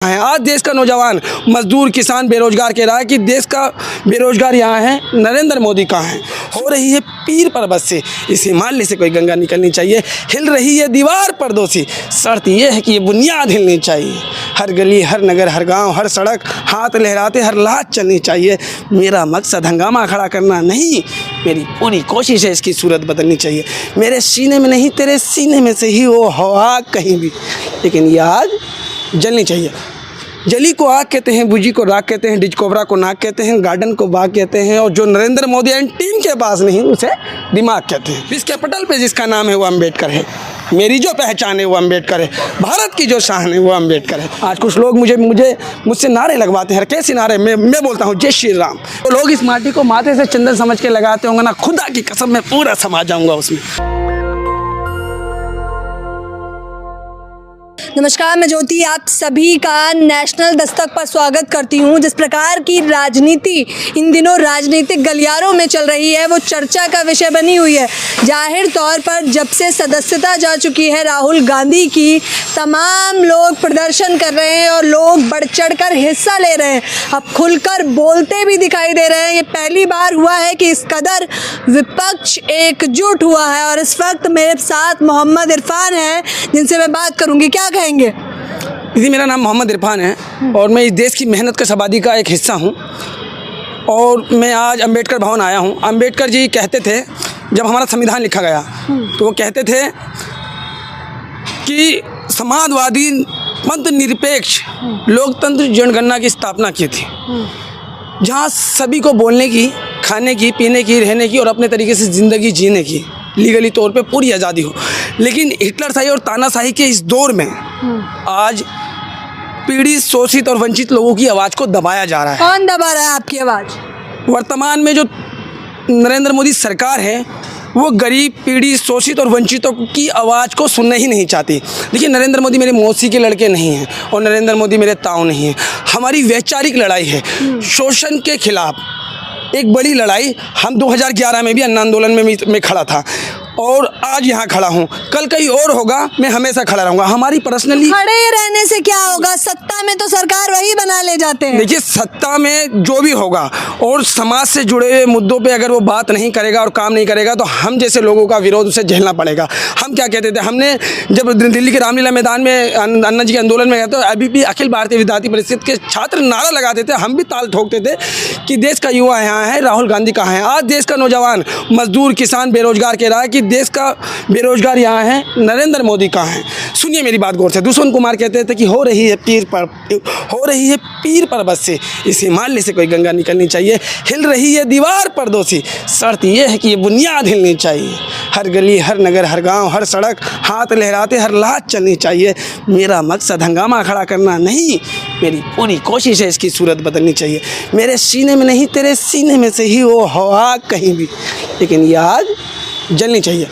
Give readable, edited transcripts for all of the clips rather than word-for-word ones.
है। आज देश का नौजवान मजदूर किसान बेरोजगार कह रहा है कि देश का बेरोजगार यहाँ है, नरेंद्र मोदी कहाँ है। हो रही है पीर पर्वत से इस हिमालय से कोई गंगा निकलनी चाहिए। हिल रही है दीवार परदोसी, शर्त यह है कि ये बुनियाद हिलनी चाहिए। हर गली हर नगर हर गांव हर सड़क हाथ लहराते हर लात चलनी चाहिए। मेरा मकसद हंगामा खड़ा करना नहीं, मेरी पूरी कोशिश है इसकी सूरत बदलनी चाहिए। मेरे सीने में नहीं तेरे सीने में से ही वो हवा कहीं भी, लेकिन ये आग जलनी चाहिए। जली को आग कहते हैं, बुझी को राख कहते हैं, डिस्कवरा को नाक कहते हैं, गार्डन को बाग कहते हैं, और जो नरेंद्र मोदी एंड टीम के पास नहीं उसे दिमाग कहते हैं। इस कैपिटल पे जिसका नाम है वो अम्बेडकर है। मेरी जो पहचान है वो अम्बेडकर है। भारत की जो शान है वो अम्बेडकर है। आज कुछ लोग मुझसे नारे लगवाते हैं। कैसे नारे? मैं बोलता हूँ जय श्री राम। तो लोग इस माटी को माथे से चंदन समझ के लगाते होंगे ना, खुदा की कसम मैं पूरा समा जाऊँगा उसमें। नमस्कार, मैं ज्योति आप सभी का नेशनल दस्तक पर स्वागत करती हूं। जिस प्रकार की राजनीति इन दिनों राजनीतिक गलियारों में चल रही है वो चर्चा का विषय बनी हुई है। जाहिर तौर पर जब से सदस्यता जा चुकी है राहुल गांधी की, तमाम लोग प्रदर्शन कर रहे हैं और लोग बढ़ चढ़ कर हिस्सा ले रहे हैं। अब खुलकर बोलते भी दिखाई दे रहे हैं। ये पहली बार हुआ है कि इस कदर विपक्ष एकजुट हुआ है। और इस वक्त मेरे साथ मोहम्मद इरफान है जिनसे मैं बात करूँगी। क्या कहेंगे? जी, मेरा नाम मोहम्मद इरफान है और मैं इस देश की मेहनत कश आबादी का एक हिस्सा हूँ। और मैं आज अंबेडकर भवन आया हूँ। अंबेडकर जी कहते थे, जब हमारा संविधान लिखा गया तो वो कहते थे कि समाजवादी मत निरपेक्ष लोकतंत्र जनगणना की स्थापना की थी, जहाँ सभी को बोलने की, खाने की, पीने की, रहने की और अपने तरीके से ज़िंदगी जीने की लीगली तौर पे पूरी आज़ादी हो। लेकिन हिटलरशाही और तानाशाही के इस दौर में आज पीड़ित, शोषित और वंचित लोगों की आवाज़ को दबाया जा रहा है। कौन दबा रहा है आपकी आवाज़? वर्तमान में जो नरेंद्र मोदी सरकार है वो गरीब, पीड़ित, शोषित और वंचितों की आवाज़ को सुनना ही नहीं चाहती। देखिए, नरेंद्र मोदी मेरे मौसी के लड़के नहीं हैं और नरेंद्र मोदी मेरे ताऊ नहीं हैं। हमारी वैचारिक लड़ाई है शोषण के खिलाफ, एक बड़ी लड़ाई। हम 2011 में भी अन्न आंदोलन में खड़ा था और आज यहाँ खड़ा हूँ। कल कहीं और होगा, मैं हमेशा खड़ा रहूँगा। हमारी पर्सनली खड़े रहने से क्या होगा? सत्ता में तो सरकार वही बना ले जाते हैं। देखिए, सत्ता में जो भी होगा और समाज से जुड़े हुए मुद्दों पे अगर वो बात नहीं करेगा और काम नहीं करेगा तो हम जैसे लोगों का विरोध उसे झेलना पड़ेगा। हम क्या कहते थे, हमने जब दिल्ली के रामलीला मैदान में अन्ना जी के आंदोलन में गए तो अभी भी अखिल भारतीय विद्यार्थी परिषद के छात्र नारा लगाते थे, हम भी ताल ठोकते थे कि देश का युवा यहाँ है, राहुल गांधी कहाँ है। आज देश का नौजवान मजदूर किसान बेरोजगार कह रहा है कि देश का बेरोजगार यहाँ है, नरेंद्र मोदी कहाँ है। सुनिए मेरी बात गौर से। दुष्यंत कुमार कहते थे कि हो रही है पीर पर्वत से इस हिमालय से कोई गंगा निकलनी चाहिए। हिल रही है दीवार परदोसी, शर्त यह है कि ये बुनियाद हिलनी चाहिए। हर गली हर नगर हर गांव हर सड़क हाथ लहराते हर लात चलनी चाहिए। मेरा मकसद हंगामा खड़ा करना नहीं, मेरी पूरी कोशिश है इसकी सूरत बदलनी चाहिए। मेरे सीने में नहीं तेरे सीने में से ही वो हवा कहीं भी, लेकिन ये आग जलनी चाहिए।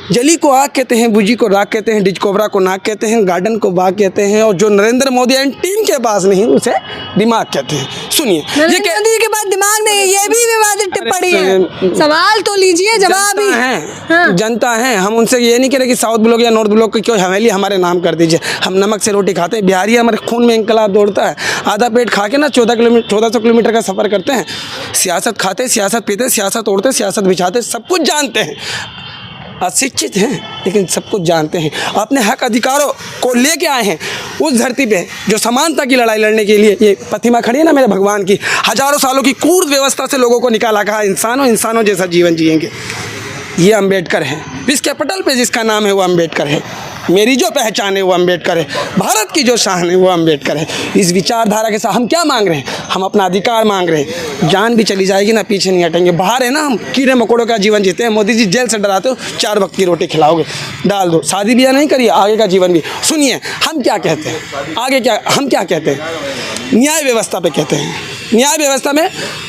जली को आग कहते हैं, बुझी को राख कहते हैं, डिस्कवरा को नाक कहते हैं, गार्डन को बाग कहते हैं, और जो नरेंद्र मोदी एंड टीम के पास नहीं उसे दिमाग कहते हैं। सुनिए, नरेंद्र मोदी के पास दिमाग नहीं है, ये भी विवादित टिप्पणी है। सवाल तो लीजिए, जवाब ही है। हाँ। जनता है, हम उनसे ये नहीं कह रहे कि साउथ ब्लॉक या नॉर्थ ब्लॉक की क्यों हवेली हमारे नाम कर दीजिए। हम नमक से रोटी खाते हैं, बिहारी, हमारे खून में इंकलाब दौड़ता है। आधा पेट खा के ना 1400 किलोमीटर का सफ़र करते हैं। सियासत खाते, सियासत पीते, सियासत ओढ़ते, सियासत बिछाते, सब कुछ जानते हैं। अशिक्षित हैं लेकिन सब कुछ जानते हैं। अपने हक अधिकारों को लेके आए हैं उस धरती पे जो समानता की लड़ाई लड़ने के लिए। ये प्रतिमा खड़ी है ना मेरे भगवान की, हजारों सालों की कूर्द व्यवस्था से लोगों को निकाला, कहा इंसानों जैसा जीवन जिएंगे। ये अम्बेडकर है। इस कैपिटल पे जिसका नाम है वो अम्बेडकर है। मेरी जो पहचान है वो अम्बेडकर है। भारत की जो शान है वो अम्बेडकर है। इस विचारधारा के साथ हम क्या मांग रहे हैं? हम अपना अधिकार मांग रहे हैं। जान भी चली जाएगी ना, पीछे नहीं हटेंगे। बाहर है ना, हम कीड़े मकोड़ों का जीवन जीते हैं। मोदी जी जेल से डराते हो, 4 वक्त की रोटी खिलाओगे, डाल दो, शादी ब्याह नहीं करिए, आगे का जीवन भी। सुनिए हम क्या कहते हैं, आगे क्या हम क्या कहते हैं, न्याय व्यवस्था पे कहते हैं। न्याय व्यवस्था में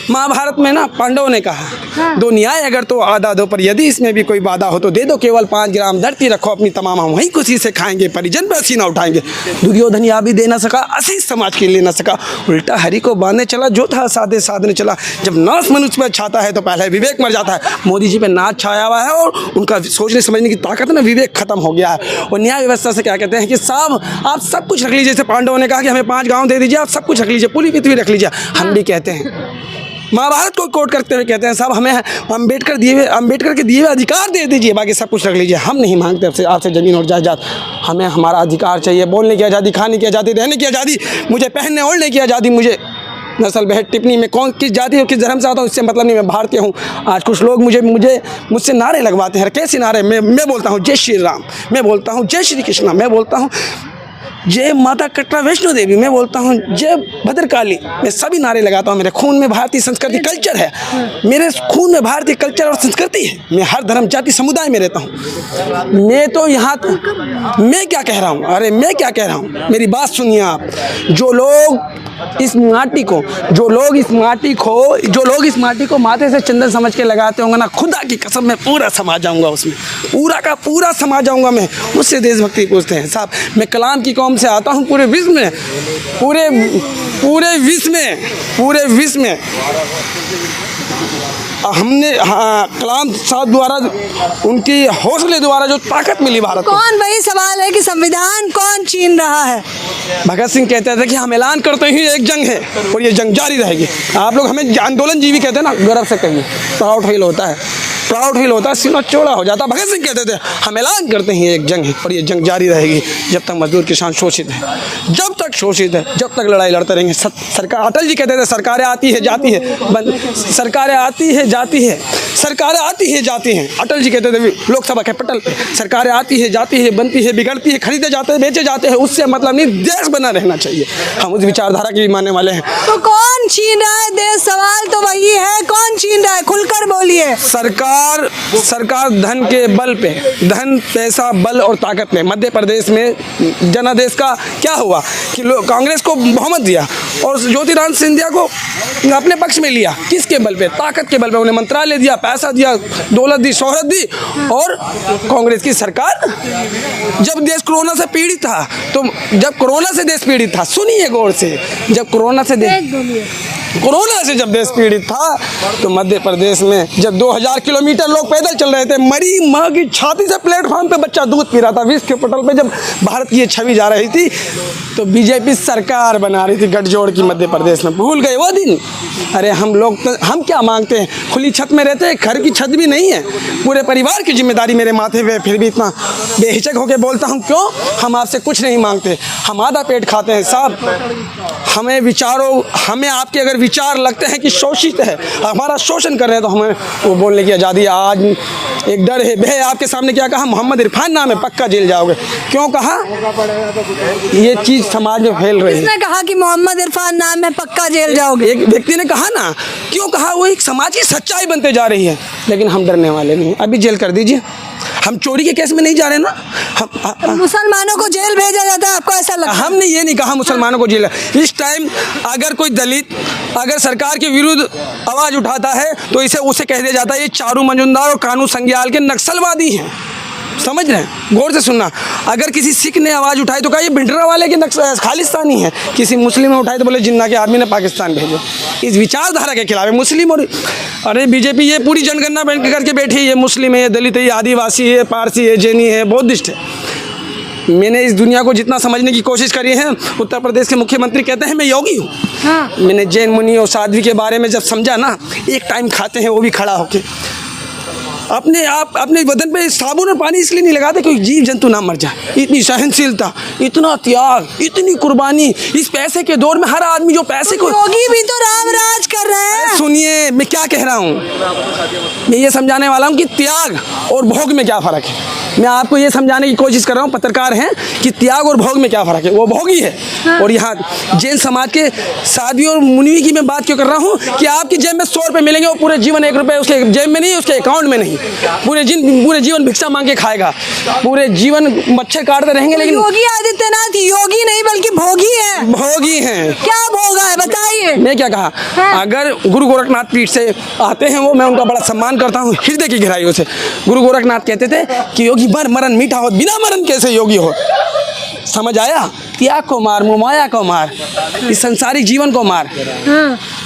महाभारत में ना पांडवों ने कहा, दो न्याय अगर तो आधा दो, पर यदि इसमें भी कोई बाधा हो तो दे दो केवल 5 ग्राम, धरती रखो अपनी तमाम, हम वहीं खुशी से खाएंगे, परिजन पे सीना उठाएंगे। दुर्योधन या भी दे ना सका, असीस समाज के लिए ना सका, उल्टा हरि को बांधने चला, जो था साधे साधने चला। जब नाश मनुष्य पर छाता है तो पहले विवेक मर जाता है। मोदी जी पे नाच छाया हुआ है और उनका सोचने समझने की ताकत ना, विवेक खत्म हो गया है। और न्याय व्यवस्था से क्या कहते हैं कि साहब आप सब कुछ रख लीजिए, जैसे पांडवों ने कहा कि हमें 5 गाँव दे दीजिए, आप सब कुछ रख लीजिए, पूरी पृथ्वी रख लीजिए। हम भी कहते हैं, महाभारत को कोट करते हुए कहते हैं, साहब हमें अम्बेडकर के दिए हुए अधिकार दे दीजिए, बाकी सब कुछ रख लीजिए। हम नहीं मांगते आपसे ज़मीन और जायदाद, हमें हमारा अधिकार चाहिए, बोलने की आज़ादी, खाने की आज़ादी, रहने की आज़ादी, मुझे पहनने ओढ़ने की आज़ादी, मुझे नस्ल भेद टिप्पणी में कौन किस जाति और किस धर्म से आता हूँ इससे मतलब नहीं, मैं भारतीय हूँ। आज कुछ लोग मुझसे नारे लगवाते हैं, कैसे नारे? मैं बोलता हूँ जय श्री राम, मैं बोलता हूँ जय श्री कृष्णा, मैं बोलता हूँ जय माता कटरा वैष्णो देवी, मैं बोलता हूँ जय भद्रकाली, मैं सभी नारे लगाता हूँ। मेरे खून में भारतीय संस्कृति कल्चर है, मेरे खून में भारतीय कल्चर और संस्कृति है। मैं हर धर्म जाति समुदाय में रहता हूँ। मैं तो यहाँ मैं क्या कह रहा हूँ, अरे मैं क्या कह रहा हूँ, मेरी बात सुनिए आप। जो लोग इस माटी को माथे से चंदन समझ के लगाते होंगे ना, खुदा की कसम मैं पूरा समा जाऊंगा उसमें, पूरा का पूरा समा जाऊंगा मैं। मुझसे देशभक्ति पूछते हैं साहब, मैं कलाम की कौम से आता हूं, पूरे विश्व में हमने कलाम साहब द्वारा, उनकी हौसले द्वारा जो ताकत मिली भारत को। कौन, वही सवाल है कि संविधान कौन छीन रहा है? भगत सिंह कहते थे कि हम ऐलान करते ही एक जंग है और ये जंग जारी रहेगी। आप लोग हमें आंदोलन जीवी कहते हैं ना, गर्व से कहिए, प्राउड फील होता है, सीना चौड़ा हो जाता। भगत सिंह कहते थे हम ऐलान करते हैं एक जंग है और ये जंग जारी रहेगी जब तक मजदूर किसान शोषित है, जब तक लड़ाई लड़ते रहेंगे। सरकार, अटल जी कहते थे सरकारें आती है जाती है, सरकारें आती है जाती हैं। अटल जी कहते थे लोकसभा के पटल पे, सरकारें आती है जाती है, बनती है बिगड़ती है, खरीदे जाते हैं बेचे जाते हैं, उससे मतलब नहीं, देश बना रहना चाहिए। हम उस विचारधारा के भी मानने वाले हैं। तो कौन छीन रहा है देश? सवाल तो वही है, कौन छीन रहा है? खुलकर बोलिए। सरकार धन के बल पे, धन पैसा बल और ताकत में, मध्य प्रदेश में जनादेश का क्या हुआ कि कांग्रेस को बहुमत दिया और ज्योतिरादित्य सिंधिया को अपने पक्ष में लिया। किसके बल पे? ताकत के बल पे। उन्हें मंत्रालय दिया, पैसा दिया, दौलत दी, शोहरत दी। और कांग्रेस की सरकार जब देश कोरोना से पीड़ित था, तो जब कोरोना से देश पीड़ित था, सुनिए गौर से, जब कोरोना से जब देश पीड़ित था, तो मध्य प्रदेश में जब 2000 किलोमीटर लोग पैदल चल रहे थे, मरी माँ की छाती से प्लेटफॉर्म पे बच्चा दूध पी रहा था, विश्व के पटल पे जब भारत की ये छवि जा रही थी, तो बीजेपी सरकार बना रही थी गठजोड़ की मध्य प्रदेश में। भूल गए वो दिन? अरे हम क्या मांगते हैं? खुली छत में रहते हैं, घर की छत भी नहीं है, पूरे परिवार की जिम्मेदारी मेरे माथे पे, फिर भी इतना बेहिचक होकर बोलता हूँ क्यों? हम आपसे कुछ नहीं मांगते, हम आधा पेट खाते हैं साहब। हमें आपके अगर विचार लगते हैं कि शोषित है, हमारा शोषण कर रहे हैं, तो हमें वो बोलने की आज़ादी। आज एक डर है, भय आपके सामने क्या कहा? मोहम्मद इरफान नाम है, पक्का जेल जाओगे। क्यों कहा? ये चीज़ समाज में फैल रही है। किसने कहा कि मोहम्मद इरफान नाम है, पक्का जेल जाओगे? एक व्यक्ति ने कहा ना, क्यों कहा? वो एक समाज की सच्चाई बनते जा रही है, लेकिन हम डरने वाले नहीं। अभी जेल कर दीजिए, हम चोरी के केस में नहीं जा रहे ना। मुसलमानों को जेल भेजा जाता है, आपको ऐसा लगता है? हमने ये नहीं कहा मुसलमानों को जेल। इस टाइम अगर कोई दलित अगर सरकार के विरुद्ध आवाज़ उठाता है तो उसे कह दिया जाता है ये चारू मजुमदार और कानू संज्ञाल के नक्सलवादी हैं। समझ रहे हैं? गौर से सुनना। अगर किसी सिख ने आवाज़ उठाई तो कहा ये भिंडरावाले के खालिस्तानी है। किसी मुस्लिम ने उठाई तो बोले जिन्ना के आदमी ने पाकिस्तान भेजो। इस विचारधारा के खिलाफ है मुस्लिम। और अरे बीजेपी ये पूरी जनगणना करके बैठी है, ये मुस्लिम है, ये दलित है, ये आदिवासी है, पारसी है, जैनी है, बौद्धिस्ट है। मैंने इस दुनिया को जितना समझने की कोशिश करी है, उत्तर प्रदेश के मुख्यमंत्री कहते हैं मैं योगी हूँ। हाँ। मैंने जैन मुनि और साध्वी के बारे में जब समझा ना, एक टाइम खाते हैं वो भी खड़ा होके, अपने बदन पे साबुन और पानी इसलिए नहीं लगाते कोई जीव जंतु ना मर जाए। इतनी सहनशीलता, इतना त्याग, इतनी कुर्बानी। इस पैसे के दौर में हर आदमी जो पैसे को, योगी भी तो राम राज कर रहे हैं। सुनिए मैं क्या कह रहा हूँ, मैं ये समझाने वाला हूँ कि त्याग और भोग में क्या फ़र्क है। मैं आपको ये समझाने की कोशिश कर रहा हूँ, पत्रकार हैं, कि त्याग और भोग में क्या फ़र्क है। वो भोगी है। हाँ। और यहाँ जैन समाज के साध्वी और मुनि की मैं बात क्यों कर रहा हूँ कि आपकी जेब में 100 रुपये मिलेंगे, वो पूरे जीवन 1 रुपये उसके जेब में नहीं, उसके अकाउंट में नहीं। पूरे जीवन भिक्षा मांग के खाएगा, पूरे जीवन मच्छर काटते रहेंगे। लेकिन योगी आदित्यनाथ योगी नहीं बल्कि भोगी है। भोगी हैं। क्या भोगा है बताइए। मैं क्या कहा, अगर गुरु गोरखनाथ पीठ से आते हैं वो, मैं उनका बड़ा सम्मान करता हूँ हृदय की गहराइयों से। गुरु गोरखनाथ कहते थे कि योगी मरण मीठा हो, बिना मरण कैसे योगी हो। समझ आया? त्याग को मार, मोमाया को मार, इस संसारिक जीवन को मार।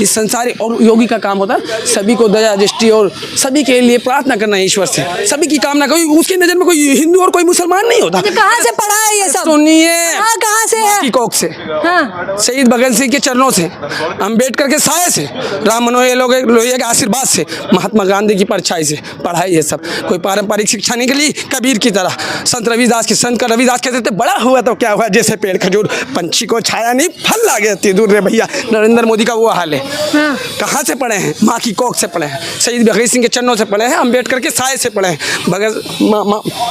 इस संसारिक, और योगी का काम होता है सभी को दया दृष्टि और सभी के लिए प्रार्थना करना ईश्वर से, सभी की कामना। कोई उसकी नजर में कोई हिंदू और कोई मुसलमान नहीं होता। कहाँ से पढ़ा है ये सब? सुनिए, कहाँ से है? की कोख से, शहीद भगत सिंह के चरणों से, अम्बेडकर के साये से, राम मनोहर लोहिया के आशीर्वाद से, महात्मा गांधी की परछाई से पढ़ाई है सब। कोई पारंपरिक शिक्षा नहीं के लिए कबीर की तरह। संत रविदास कहते थे बड़ा हुआ तो क्या हुआ, जैसे पेड़ खजूर, पंछी को छाया नहीं फल ला गया इतनी दूर रे भैया। नरेंद्र मोदी का वो हाल है। कहाँ से पढ़े हैं? माँ की कोख से पढ़े हैं, शहीद भगत सिंह के चरणों से पढ़े हैं, अम्बेडकर के साये से पढ़े हैं,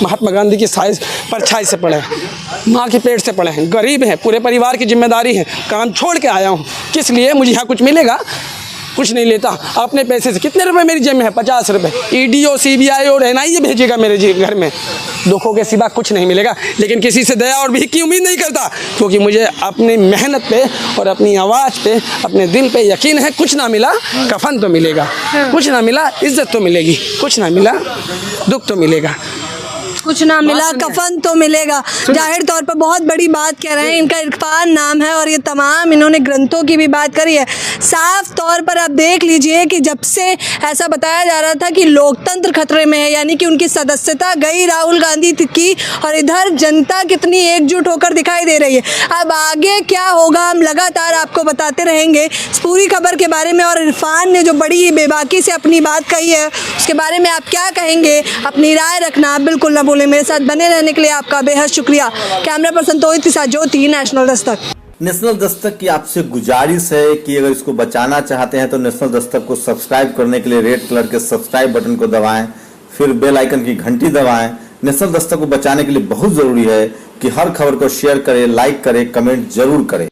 महात्मा गांधी की साये परछाई से पढ़े हैं, माँ के पेट से पढ़े हैं। गरीब हैं, पूरे परिवार की जिम्मेदारी है, काम छोड़ के आया हूँ। किस लिए? मुझे यहाँ कुछ मिलेगा? कुछ नहीं लेता, अपने पैसे से। कितने रुपए मेरी जेब में है? 50 रुपये। ईडी और सीबीआई और एनआईए भेजेगा मेरे घर में, दुखों के सिवा कुछ नहीं मिलेगा। लेकिन किसी से दया और भीख की उम्मीद नहीं करता, क्योंकि मुझे अपनी मेहनत पे और अपनी आवाज़ पे, अपने दिल पे यकीन है। कुछ ना मिला कफन तो मिलेगा, कुछ ना मिला इज्जत तो मिलेगी, कुछ ना मिला दुख तो मिलेगा, कुछ ना मिला कफन तो मिलेगा। जाहिर तौर पर बहुत बड़ी बात कह रहे हैं। इनका इरफान नाम है और ये तमाम इन्होंने ग्रंथों की भी बात करी है। साफ तौर पर आप देख लीजिए कि जब से ऐसा बताया जा रहा था कि लोकतंत्र खतरे में है, यानी कि उनकी सदस्यता गई राहुल गांधी की, और इधर जनता कितनी एकजुट होकर दिखाई दे रही है। अब आगे क्या होगा हम लगातार आपको बताते रहेंगे इस पूरी खबर के बारे में। और इरफान ने जो बड़ी बेबाकी से अपनी बात कही है उसके बारे में आप क्या कहेंगे, अपनी राय रखना बिल्कुल न भूलें। मेरे साथ बने रहने के लिए आपका बेहद शुक्रिया। कैमरा पर्सन तोहिद के साथ ज्योति, नेशनल दस्तक। नेशनल दस्तक की आपसे गुजारिश है कि अगर इसको बचाना चाहते हैं तो नेशनल दस्तक को सब्सक्राइब करने के लिए रेड कलर के सब्सक्राइब बटन को दबाएं, फिर बेल आइकन की घंटी दबाएं। नेशनल दस्तक को बचाने के लिए बहुत जरूरी है कि हर खबर को शेयर करें, लाइक करें, कमेंट जरूर करें।